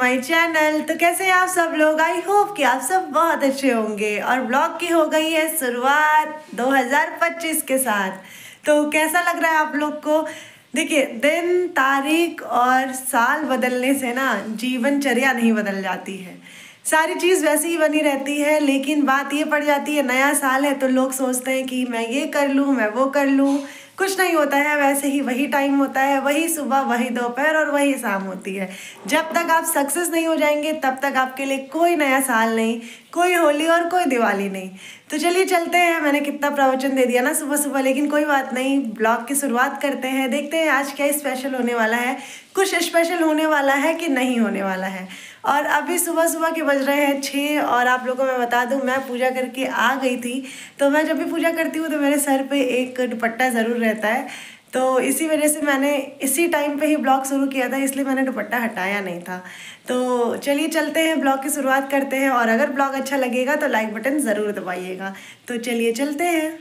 My channel. तो कैसे हैं आप सब लोग? आई होप कि आप सब बहुत अच्छे होंगे। और ब्लॉग की हो गई है शुरुआत 2025 के साथ। तो कैसा लग रहा है आप लोग को? देखिए, दिन तारीख और साल बदलने से ना जीवनचर्या नहीं बदल जाती है, सारी चीज़ वैसी ही बनी रहती है। लेकिन बात ये पड़ जाती है, नया साल है तो लोग सोचते हैं कि मैं ये कर लूँ, मैं वो कर लूँ। कुछ नहीं होता है, वैसे ही वही टाइम होता है, वही सुबह, वही दोपहर और वही शाम होती है। जब तक आप सक्सेस नहीं हो जाएंगे तब तक आपके लिए कोई नया साल नहीं, कोई होली और कोई दिवाली नहीं। तो चलिए चलते हैं। मैंने कितना प्रवचन दे दिया ना सुबह सुबह, लेकिन कोई बात नहीं, ब्लॉग की शुरुआत करते हैं। देखते हैं आज क्या स्पेशल होने वाला है, कुछ स्पेशल होने वाला है कि नहीं होने वाला है। और अभी सुबह सुबह के बज रहे हैं 6 और आप लोगों को मैं बता दूं, मैं पूजा करके आ गई थी। तो मैं जब भी पूजा करती हूँ तो मेरे सर पे एक दुपट्टा ज़रूर रहता है, तो इसी वजह से मैंने इसी टाइम पे ही ब्लॉग शुरू किया था, इसलिए मैंने दुपट्टा हटाया नहीं था। तो चलिए चलते हैं, ब्लॉग की शुरुआत करते हैं। और अगर ब्लॉग अच्छा लगेगा तो लाइक बटन ज़रूर दबाइएगा। तो चलिए चलते हैं।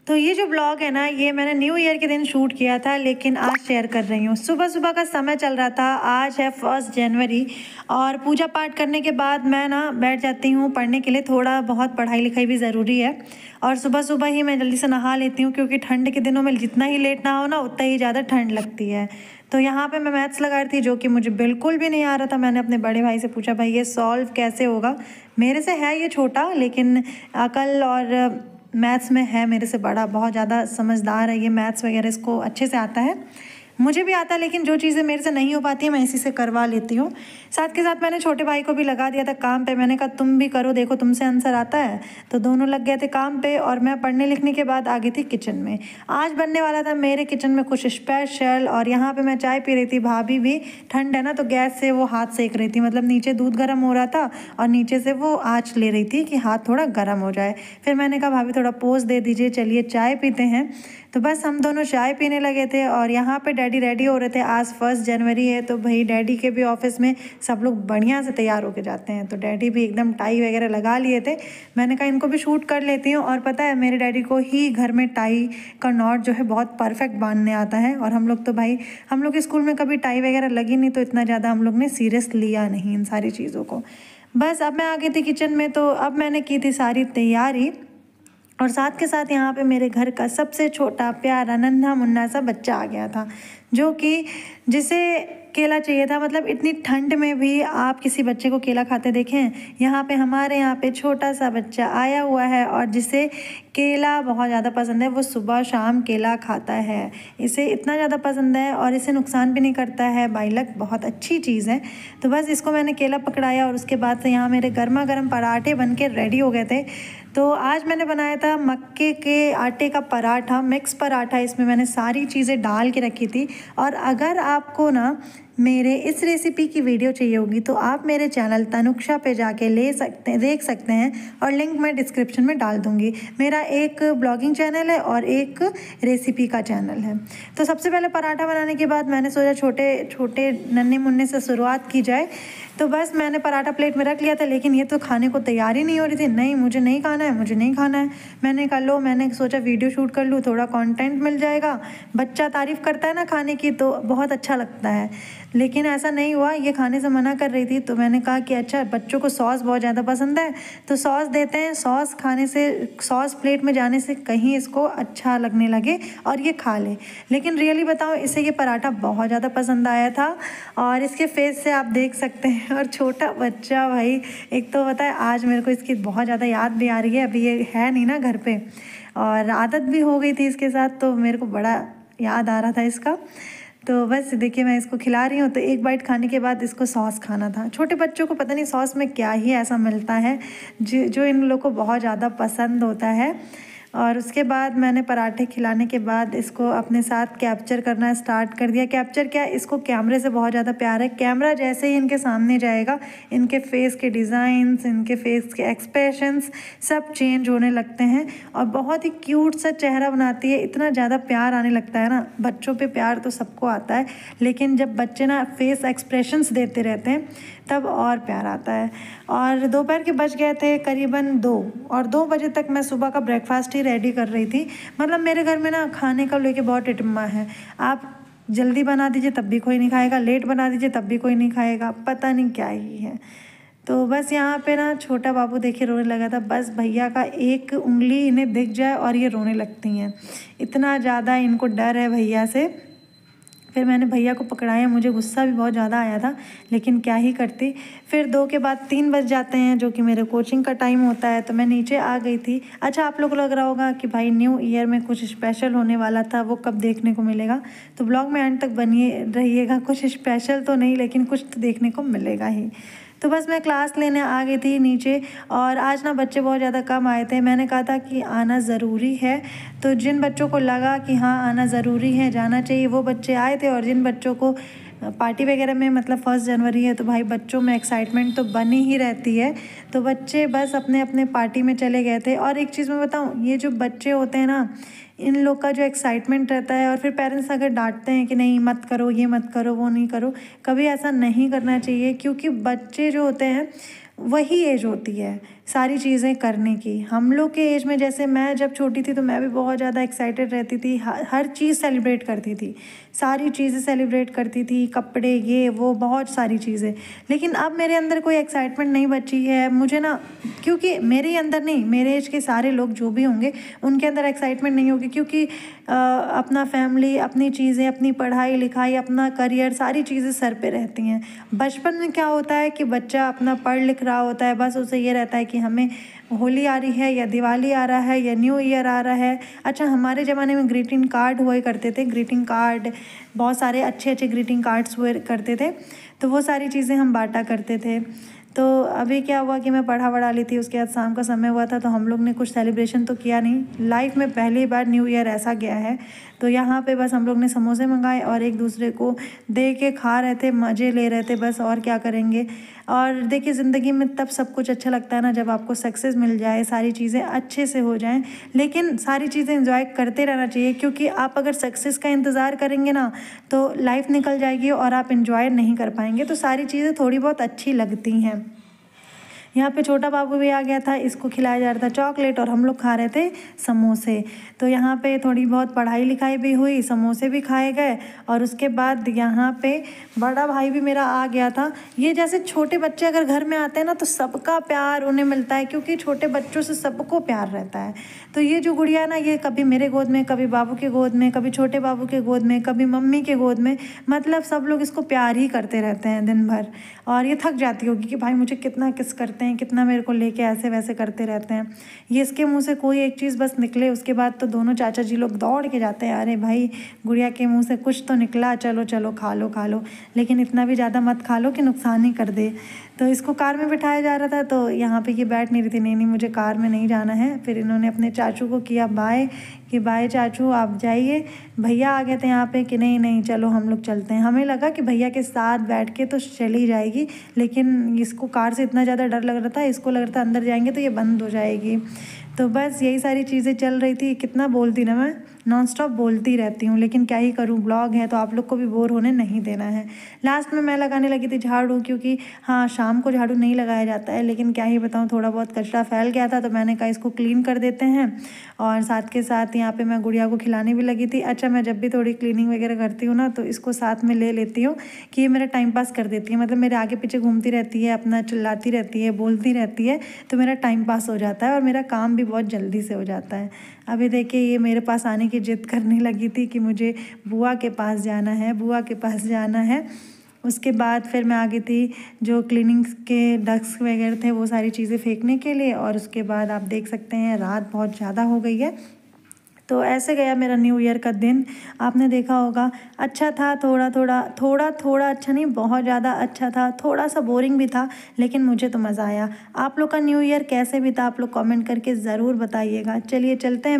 तो ये जो ब्लॉग है ना, ये मैंने न्यू ईयर के दिन शूट किया था, लेकिन आज शेयर कर रही हूँ। सुबह सुबह का समय चल रहा था, आज है 1 जनवरी और पूजा पाठ करने के बाद मैं ना बैठ जाती हूँ पढ़ने के लिए। थोड़ा बहुत पढ़ाई लिखाई भी ज़रूरी है और सुबह सुबह ही मैं जल्दी से नहा लेती हूँ, क्योंकि ठंड के दिनों में जितना ही लेट ना हो ना उतना ही ज़्यादा ठंड लगती है। तो यहाँ पे मैं मैथ्स लगा रही थी, जो कि मुझे बिल्कुल भी नहीं आ रहा था। मैंने अपने बड़े भाई से पूछा, भाई ये सॉल्व कैसे होगा? मेरे से है ये छोटा, लेकिन अकल और मैथ्स में है मेरे से बड़ा, बहुत ज़्यादा समझदार है ये, मैथ्स वगैरह इसको अच्छे से आता है। मुझे भी आता है, लेकिन जो चीज़ें मेरे से नहीं हो पाती हैं मैं इसी से करवा लेती हूँ। साथ के साथ मैंने छोटे भाई को भी लगा दिया था काम पे। मैंने कहा तुम भी करो, देखो तुमसे आंसर आता है। तो दोनों लग गए थे काम पे और मैं पढ़ने लिखने के बाद आ गई थी किचन में। आज बनने वाला था मेरे किचन में कुछ स्पेशल, और यहाँ पर मैं चाय पी रही थी। भाभी भी, ठंड है ना तो गैस से वो हाथ सेक रही थी, मतलब नीचे दूध गर्म हो रहा था और नीचे से वो आँच ले रही थी कि हाथ थोड़ा गर्म हो जाए। फिर मैंने कहा भाभी थोड़ा पोज़ दे दीजिए, चलिए चाय पीते हैं। तो बस हम दोनों चाय पीने लगे थे और यहाँ पे डैडी रेडी हो रहे थे। आज 1 जनवरी है तो भाई डैडी के भी ऑफिस में सब लोग बढ़िया से तैयार होके जाते हैं, तो डैडी भी एकदम टाई वगैरह लगा लिए थे। मैंने कहा इनको भी शूट कर लेती हूँ। और पता है, मेरे डैडी को ही घर में टाई का नॉट जो है बहुत परफेक्ट बांधने आता है। और हम लोग तो भाई, हम लोग के स्कूल में कभी टाई वगैरह लगी नहीं, तो इतना ज़्यादा हम लोग ने सीरियस लिया नहीं इन सारी चीज़ों को। बस अब मैं आ गई थी किचन में, तो अब मैंने की थी सारी तैयारी। और साथ के साथ यहाँ पे मेरे घर का सबसे छोटा प्यारा नन्हा मुन्ना सा बच्चा आ गया था, जो कि जिसे केला चाहिए था। मतलब इतनी ठंड में भी आप किसी बच्चे को केला खाते देखें? यहाँ पे हमारे यहाँ पे छोटा सा बच्चा आया हुआ है और जिसे केला बहुत ज़्यादा पसंद है। वो सुबह शाम केला खाता है, इसे इतना ज़्यादा पसंद है और इसे नुकसान भी नहीं करता है। बाइलक बहुत अच्छी चीज़ है। तो बस इसको मैंने केला पकड़ाया और उसके बाद से यहाँ मेरे गर्मा गर्म पराठे बन के रेडी हो गए थे। तो आज मैंने बनाया था मक्के के आटे का पराठा, मिक्स पराठा। इसमें मैंने सारी चीज़ें डाल के रखी थी। और अगर आपको ना मेरे इस रेसिपी की वीडियो चाहिए होगी तो आप मेरे चैनल तनुक्षा पे जाके देख सकते हैं, और लिंक मैं डिस्क्रिप्शन में डाल दूँगी। मेरा एक ब्लॉगिंग चैनल है और एक रेसिपी का चैनल है। तो सबसे पहले पराठा बनाने के बाद मैंने सोचा छोटे छोटे नन्हे मुन्ने से शुरुआत की जाए। तो बस मैंने पराठा प्लेट में रख लिया था, लेकिन ये तो खाने को तैयार ही नहीं हो रही थी। नहीं, मुझे नहीं खाना है, मुझे नहीं खाना है। मैंने कहा लो, मैंने सोचा वीडियो शूट कर लूँ, थोड़ा कंटेंट मिल जाएगा। बच्चा तारीफ़ करता है ना खाने की तो बहुत अच्छा लगता है, लेकिन ऐसा नहीं हुआ। ये खाने से मना कर रही थी, तो मैंने कहा कि अच्छा बच्चों को सॉस बहुत ज़्यादा पसंद है तो सॉस देते हैं। सॉस खाने से, सॉस प्लेट में जाने से कहीं इसको अच्छा लगने लगे और ये खा ले। लेकिन रियली बताओ, इसे ये पराठा बहुत ज़्यादा पसंद आया था और इसके फेस से आप देख सकते हैं। और छोटा बच्चा भाई, एक तो पता है आज मेरे को इसकी बहुत ज़्यादा याद भी आ रही है। अभी ये है नहीं ना घर पे और आदत भी हो गई थी इसके साथ, तो मेरे को बड़ा याद आ रहा था इसका। तो बस देखिए मैं इसको खिला रही हूँ। तो एक बाइट खाने के बाद इसको सॉस खाना था। छोटे बच्चों को पता नहीं सॉस में क्या ही ऐसा मिलता है जो इन लोगों को बहुत ज़्यादा पसंद होता है। और उसके बाद मैंने पराठे खिलाने के बाद इसको अपने साथ कैप्चर करना स्टार्ट कर दिया। कैप्चर क्या, इसको कैमरे से बहुत ज़्यादा प्यार है। कैमरा जैसे ही इनके सामने जाएगा, इनके फेस के डिज़ाइंस, इनके फेस के एक्सप्रेशंस सब चेंज होने लगते हैं और बहुत ही क्यूट सा चेहरा बनाती है। इतना ज़्यादा प्यार आने लगता है ना। बच्चों पे प्यार तो सबको आता है, लेकिन जब बच्चे ना फेस एक्सप्रेशंस देते रहते हैं तब और प्यार आता है। और दोपहर के बज गए थे करीबन 2 और 2 बजे तक मैं सुबह का ब्रेकफास्ट ही रेडी कर रही थी। मतलब मेरे घर में ना खाने का लेके बहुत टिटम्मा है। आप जल्दी बना दीजिए तब भी कोई नहीं खाएगा, लेट बना दीजिए तब भी कोई नहीं खाएगा, पता नहीं क्या ही है। तो बस यहाँ पे ना छोटा बाबू देखिए रोने लगा था, बस भैया का एक उंगली इन्हें दिख जाए और ये रोने लगती हैं, इतना ज़्यादा इनको डर है भैया से। फिर मैंने भैया को पकड़ाया, मुझे गुस्सा भी बहुत ज़्यादा आया था, लेकिन क्या ही करती। फिर 2 के बाद 3 बज जाते हैं, जो कि मेरे कोचिंग का टाइम होता है, तो मैं नीचे आ गई थी। अच्छा, आप लोग को लग रहा होगा कि भाई न्यू ईयर में कुछ स्पेशल होने वाला था, वो कब देखने को मिलेगा? तो ब्लॉग में एंड तक बनिए रहिएगा, कुछ स्पेशल तो नहीं लेकिन कुछ तो देखने को मिलेगा ही। तो बस मैं क्लास लेने आ गई थी नीचे, और आज ना बच्चे बहुत ज़्यादा कम आए थे। मैंने कहा था कि आना ज़रूरी है, तो जिन बच्चों को लगा कि हाँ आना ज़रूरी है, जाना चाहिए, वो बच्चे आए थे। और जिन बच्चों को पार्टी वगैरह में, मतलब 1 जनवरी है तो भाई बच्चों में एक्साइटमेंट तो बनी ही रहती है, तो बच्चे बस अपने अपने पार्टी में चले गए थे। और एक चीज़ मैं बताऊँ, ये जो बच्चे होते हैं ना, इन लोग का जो एक्साइटमेंट रहता है, और फिर पेरेंट्स अगर डांटते हैं कि नहीं मत करो, ये मत करो, वो नहीं करो, कभी ऐसा नहीं करना चाहिए, क्योंकि बच्चे जो होते हैं वही एज होती है सारी चीज़ें करने की। हम लोग के एज में, जैसे मैं जब छोटी थी तो मैं भी बहुत ज़्यादा एक्साइटेड रहती थी, हर चीज़ सेलिब्रेट करती थी, सारी चीज़ें सेलिब्रेट करती थी, कपड़े, ये वो, बहुत सारी चीज़ें। लेकिन अब मेरे अंदर कोई एक्साइटमेंट नहीं बची है मुझे ना, क्योंकि मेरे अंदर नहीं, मेरे एज के सारे लोग जो भी होंगे उनके अंदर एक्साइटमेंट नहीं होगी, क्योंकि अपना फैमिली, अपनी चीज़ें, अपनी पढ़ाई लिखाई, अपना करियर, सारी चीज़ें सर पे रहती हैं। बचपन में क्या होता है कि बच्चा अपना पढ़ लिख रहा होता है, बस उसे ये रहता है कि हमें होली आ रही है, या दिवाली आ रहा है, या न्यू ईयर आ रहा है। अच्छा, हमारे ज़माने में ग्रीटिंग कार्ड हुआ करते थे, ग्रीटिंग कार्ड, बहुत सारे अच्छे अच्छे ग्रीटिंग कार्ड्स हुए करते थे, तो वो सारी चीज़ें हम बांटा करते थे। तो अभी क्या हुआ कि मैं पढ़ा ली थी, उसके बाद शाम का समय हुआ था, तो हम लोग ने कुछ सेलिब्रेशन तो किया नहीं। लाइफ में पहली बार न्यू ईयर ऐसा गया है, तो यहाँ पे बस हम लोग ने समोसे मंगाए और एक दूसरे को दे के खा रहे थे, मज़े ले रहे थे, बस और क्या करेंगे। और देखिए, ज़िंदगी में तब सब कुछ अच्छा लगता है ना, जब आपको सक्सेस मिल जाए, सारी चीज़ें अच्छे से हो जाएं। लेकिन सारी चीज़ें एंजॉय करते रहना चाहिए, क्योंकि आप अगर सक्सेस का इंतज़ार करेंगे ना, तो लाइफ निकल जाएगी और आप एंजॉय नहीं कर पाएंगे। तो सारी चीज़ें थोड़ी बहुत अच्छी लगती हैं। यहाँ पे छोटा बाबू भी आ गया था, इसको खिलाया जा रहा था चॉकलेट, और हम लोग खा रहे थे समोसे। तो यहाँ पे थोड़ी बहुत पढ़ाई लिखाई भी हुई, समोसे भी खाए गए, और उसके बाद यहाँ पे बड़ा भाई भी मेरा आ गया था। ये जैसे छोटे बच्चे अगर घर में आते हैं ना, तो सबका प्यार उन्हें मिलता है, क्योंकि छोटे बच्चों से सबको प्यार रहता है। तो ये जो गुड़िया है ना, ये कभी मेरे गोद में, कभी बाबू के गोद में, कभी छोटे बाबू के गोद में, कभी मम्मी के गोद में, मतलब सब लोग इसको प्यार ही करते रहते हैं दिन भर। और ये थक जाती होगी कि भाई मुझे कितना किस करते हैं, कितना मेरे को लेके ऐसे वैसे करते रहते हैं। ये इसके मुंह से कोई एक चीज़ बस निकले, उसके बाद तो दोनों चाचा जी लोग दौड़ के जाते हैं, अरे भाई गुड़िया के मुंह से कुछ तो निकला, चलो चलो खा लो खा लो, लेकिन इतना भी ज़्यादा मत खा लो कि नुकसान ही कर दे। तो इसको कार में बिठाया जा रहा था, तो यहाँ पे ये बैठ नहीं रही थी, नहीं मुझे कार में नहीं जाना है। फिर इन्होंने अपने चाचू को किया बाय, कि बाय चाचू आप जाइए। भैया आ गए थे यहाँ पे कि नहीं चलो हम लोग चलते हैं। हमें लगा कि भैया के साथ बैठ के तो चली जाएगी, लेकिन इसको कार से इतना ज़्यादा डर लग रहा था, इसको लग रहा था अंदर जाएंगे तो ये बंद हो जाएगी। तो बस यही सारी चीज़ें चल रही थी। कितना बोलती ना, मैं नॉन स्टॉप बोलती रहती हूँ, लेकिन क्या ही करूँ, ब्लॉग है तो आप लोग को भी बोर होने नहीं देना है। लास्ट में मैं लगाने लगी थी झाड़ू, क्योंकि हाँ शाम को झाड़ू नहीं लगाया जाता है, लेकिन क्या ही बताऊँ, थोड़ा बहुत कचरा फैल गया था, तो मैंने कहा इसको क्लीन कर देते हैं। और साथ के साथ यहाँ पे मैं गुड़िया को खिलाने भी लगी थी। अच्छा, मैं जब भी थोड़ी क्लीनिंग वगैरह करती हूँ ना, तो इसको साथ में ले लेती हूँ कि ये मेरा टाइम पास कर देती है, मतलब मेरे आगे पीछे घूमती रहती है, अपना चिल्लाती रहती है, बोलती रहती है, तो मेरा टाइम पास हो जाता है और मेरा काम भी बहुत जल्दी से हो जाता है। अभी देखिए, ये मेरे पास आने की जिद करने लगी थी कि मुझे बुआ के पास जाना है, बुआ के पास जाना है। उसके बाद फिर मैं आ गई थी जो क्लीनिंग के डस्क वगैरह थे, वो सारी चीज़ें फेंकने के लिए। और उसके बाद आप देख सकते हैं रात बहुत ज़्यादा हो गई है। तो ऐसे गया मेरा न्यू ईयर का दिन। आपने देखा होगा, अच्छा था, थोड़ा थोड़ा अच्छा नहीं, बहुत ज़्यादा अच्छा था, थोड़ा सा बोरिंग भी था, लेकिन मुझे तो मज़ा आया। आप लोग का न्यू ईयर कैसे भी था, आप लोग कमेंट करके ज़रूर बताइएगा। चलिए चलते हैं।